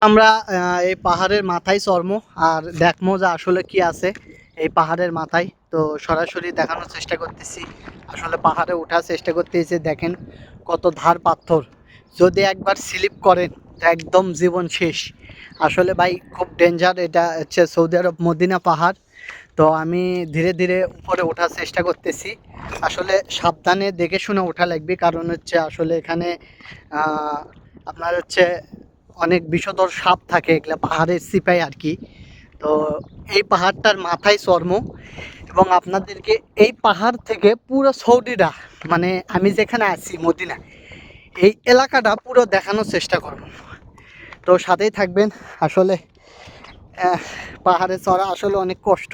আমরা এই পাহাড়ের মাথায় চড়বো আর দেখবো যে আসলে কি আছে এই পাহাড়ের মাথায়। তো সরাসরি দেখানোর চেষ্টা করতেছি, আসলে পাহাড়ে ওঠার চেষ্টা করতেছি। দেখেন কত ধার পাথর, যদি একবার স্লিপ করেন তো একদম জীবন শেষ। আসলে ভাই খুব ডেঞ্জার। এটা হচ্ছে সৌদি আরব মদিনা পাহাড়। তো আমি ধীরে ধীরে উপরে ওঠার চেষ্টা করতেছি। আসলে সাবধানে দেখে শুনে ওঠা লাগবে, কারণ হচ্ছে আসলে এখানে আপনার হচ্ছে অনেক বিষধর সাপ থাকে, এগুলো পাহাড়ের সিপাই আর কি। তো এই পাহাড়টার মাথায় চর্ম, এবং আপনাদেরকে এই পাহাড় থেকে পুরো সৌদিটা, মানে আমি যেখানে আছি মদিনা, এই এলাকাটা পুরো দেখানোর চেষ্টা করব। তো সাথেই থাকবেন। আসলে পাহাড়ে চড়া আসলে অনেক কষ্ট।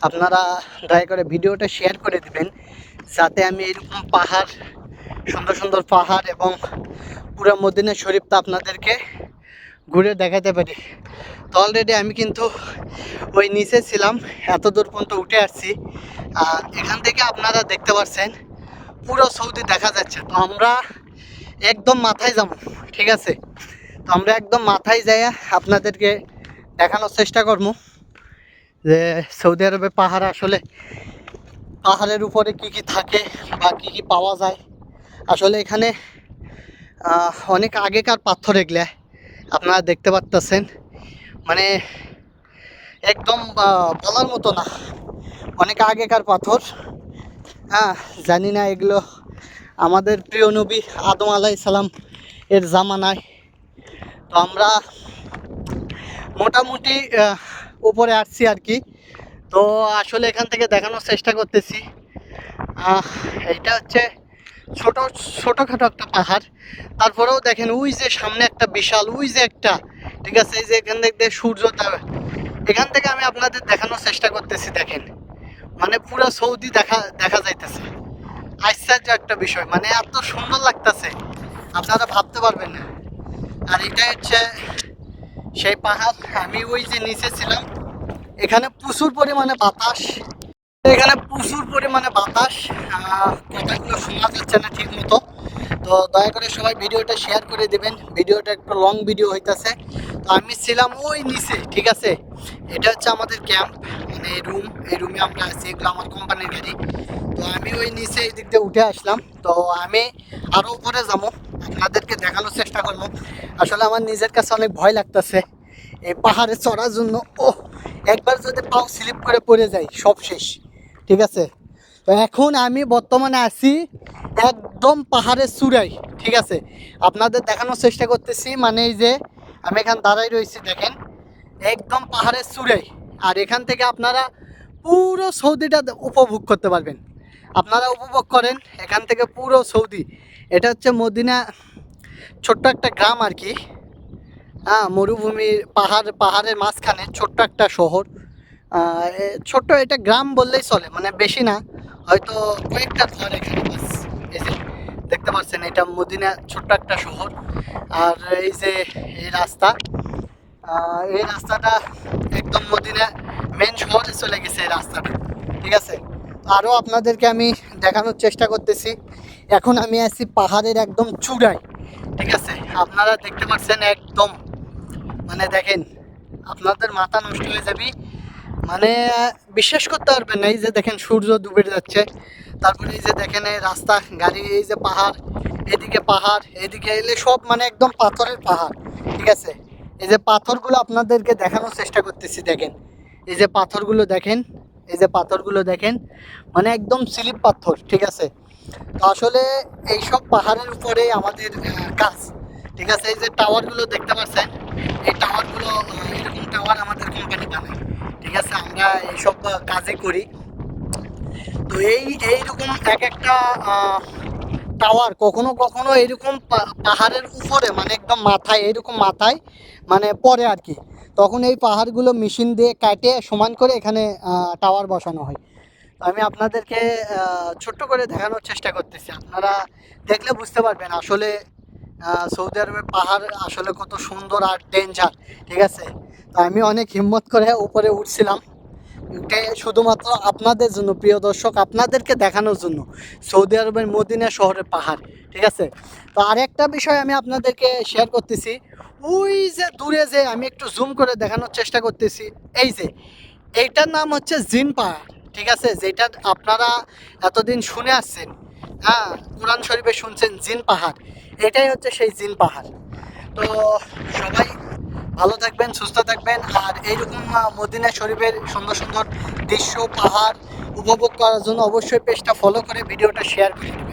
আপনারা দয়া করে ভিডিওটা শেয়ার করে দিবেন, যাতে আমি এরকম পাহাড়, সুন্দর সুন্দর পাহাড় এবং পুরো মদিনা শরীফটা আপনাদেরকে ঘুরে দেখাতে পারি। তো অলরেডি আমি কিন্তু ওই নিচে ছিলাম, এত দূর পর্যন্ত উঠে আসছি। আর এখান থেকে আপনারা দেখতে পাচ্ছেন পুরো সৌদি দেখা যাচ্ছে। তো আমরা একদম মাথায় যাবো, ঠিক আছে? তো আমরা একদম মাথায় যাই, আপনাদেরকে দেখানোর চেষ্টা করবো যে সৌদি আরবে পাহাড়, আসলে পাহাড়ের উপরে কি কি থাকে বা কি কি পাওয়া যায়। আসলে এখানে অনেক আগেকার পাথর, এগুলা আপনারা দেখতে পাচ্ছেন, মানে একদম বলার মতো না, অনেক আগেকার পাথর। হ্যাঁ, জানি না এগুলো আমাদের প্রিয় নবী আদম আলাইহিস সালাম এর জামানায়। তো আমরা মোটামুটি উপরে আসছি আর কি। তো আসলে এখান থেকে দেখানোর চেষ্টা করতেছি। এইটা হচ্ছে ছোট ছোটোখাটো একটা পাহাড়, তারপরেও দেখেন ওই যে সামনে একটা বিশাল, ওই যে একটা, ঠিক আছে, এই যে এখান থেকে সূর্যটা, এখান থেকে আমি আপনাদের দেখানোর চেষ্টা করতেছি। দেখেন মানে পুরো সৌদি দেখা দেখা যাইতেছে। আশ্চর্য একটা বিষয়, মানে এত সুন্দর লাগতেছে, আপনারা ভাবতে পারবেন না। আর এটা হচ্ছে সেই পাহাড়। আমি ওই যে নিচে ছিলাম, এখানে প্রচুর পরিমাণে বাতাস, এখানে প্রচুর পরিমাণে বাতাস। কথাগুলো শোনা যাচ্ছে না ঠিক মতো। তো দয়া করে সবাই ভিডিওটা শেয়ার করে দেবেন, ভিডিওটা একটু লং ভিডিও হইতেছে। তো আমি ছিলাম ওই নিচে, ঠিক আছে? এটা হচ্ছে আমাদের ক্যাম্প, মানে রুম, এই রুমে আমরা আছি, এগুলো আমার কোম্পানির গাড়ি। তো আমি ওই নিচে এই দিক দিয়ে উঠে আসলাম। তো আমি আরও উপরে যাবো, আপনাদেরকে দেখানোর চেষ্টা করবো। আসলে আমার নিজের কাছে অনেক ভয় লাগতেছে এই পাহাড়ে চড়ার জন্য। ও, একবার যদি পাও স্লিপ করে পড়ে যাই সব শেষ, ঠিক আছে? তো এখন আমি বর্তমানে আছি একদম পাহাড়ের চূড়ায়, ঠিক আছে? আপনাদের দেখানোর চেষ্টা করতেছি, মানে এই যে আমি এখানে দাঁড়াই রয়েছি, দেখেন একদম পাহাড়ের চূড়ায়। আর এখান থেকে আপনারা পুরো সৌদিটা উপভোগ করতে পারবেন। আপনারা উপভোগ করেন এখান থেকে পুরো সৌদি। এটা হচ্ছে মদিনা, ছোট্ট একটা গ্রাম আর কি। হ্যাঁ, মরুভূমির পাহাড়ের মাঝখানে ছোট্ট একটা শহর। ছোট্ট এটা গ্রাম বললেই চলে, মানে বেশি না, হয়তো কয়েকটা ঘর এখানে বাস। এই যে দেখতে পাচ্ছেন, এটা মদিনা, ছোট্ট একটা শহর। আর এই যে এই রাস্তা, এই রাস্তাটা একদম মদিনা মেন শহরে চলে গেছে এই রাস্তাটা, ঠিক আছে? আরও আপনাদেরকে আমি দেখানোর চেষ্টা করতেছি। এখন আমি আছি পাহাড়ের একদম চূড়ায়, ঠিক আছে? আপনারা দেখতে পাচ্ছেন একদম, মানে দেখেন আপনাদের মাথা নষ্ট হয়ে যাবে, মানে বিশ্বাস করতে পারবেন না। এই যে দেখেন সূর্য ডুবে যাচ্ছে, তারপরে এই যে দেখেন এই রাস্তা, গাড়ি, এই যে পাহাড়, এদিকে পাহাড়, এদিকে এলে সব মানে একদম পাথরের পাহাড়, ঠিক আছে? এই যে পাথরগুলো আপনাদেরকে দেখানোর চেষ্টা করতেছি, দেখেন এই যে পাথরগুলো দেখেন, এই যে পাথরগুলো দেখেন, মানে একদম স্লিপ পাথর, ঠিক আছে? তো আসলে এইসব পাহাড়ের উপরে আমাদের কাজ, ঠিক আছে? এই যে টাওয়ারগুলো দেখতে পাচ্ছেন, এই টাওয়ারগুলো, এরকম টাওয়ার আমাদের কোম্পানি বানায়, ঠিক আছে? আমরা এইসব কাজে করি। তো এইরকম এক একটা টাওয়ার কখনো কখনো এরকম পাহাড়ের উপরে, মানে একদম মাথায়, এরকম মাথায় মানে পড়ে আর কি। তখন এই পাহাড়গুলো মেশিন দিয়ে কাটে সমান করে এখানে টাওয়ার বসানো হয়। তো আমি আপনাদেরকে ছোট্ট করে দেখানোর চেষ্টা করতেছি, আপনারা দেখলে বুঝতে পারবেন আসলে সৌদি আরবের পাহাড় আসলে কত সুন্দর আর ডেঞ্জার, ঠিক আছে? তো আমি অনেক হিম্মত করে উপরে উঠছিলাম। উঠে শুধুমাত্র আপনাদের জন্য, প্রিয় দর্শক, আপনাদেরকে দেখানোর জন্য সৌদি আরবের মদিনা শহরের পাহাড়। ঠিক আছে, তো আরেকটা বিষয় আমি আপনাদেরকে শেয়ার করতেছি। ওই যে দূরে যে আমি একটু জুম করে দেখানোর চেষ্টা করতেছি, এই যে এইটার নাম হচ্ছে জিন পাহাড়। ঠিক আছে, যেটা আপনারা এতদিন শুনে আসছেন, হ্যাঁ, কোরআন শরীফে শুনছেন জিন পাহাড়, এটাই হচ্ছে সেই জিন পাহাড়। তো সবাই ভালো থাকবেন, সুস্থ থাকবেন, আর এইরকম মদিনা শরীফের সুন্দর সুন্দর দৃশ্য, পাহাড় উপভোগ করার জন্য অবশ্যই পেজটা ফলো করে ভিডিওটা শেয়ার করে দেবেন।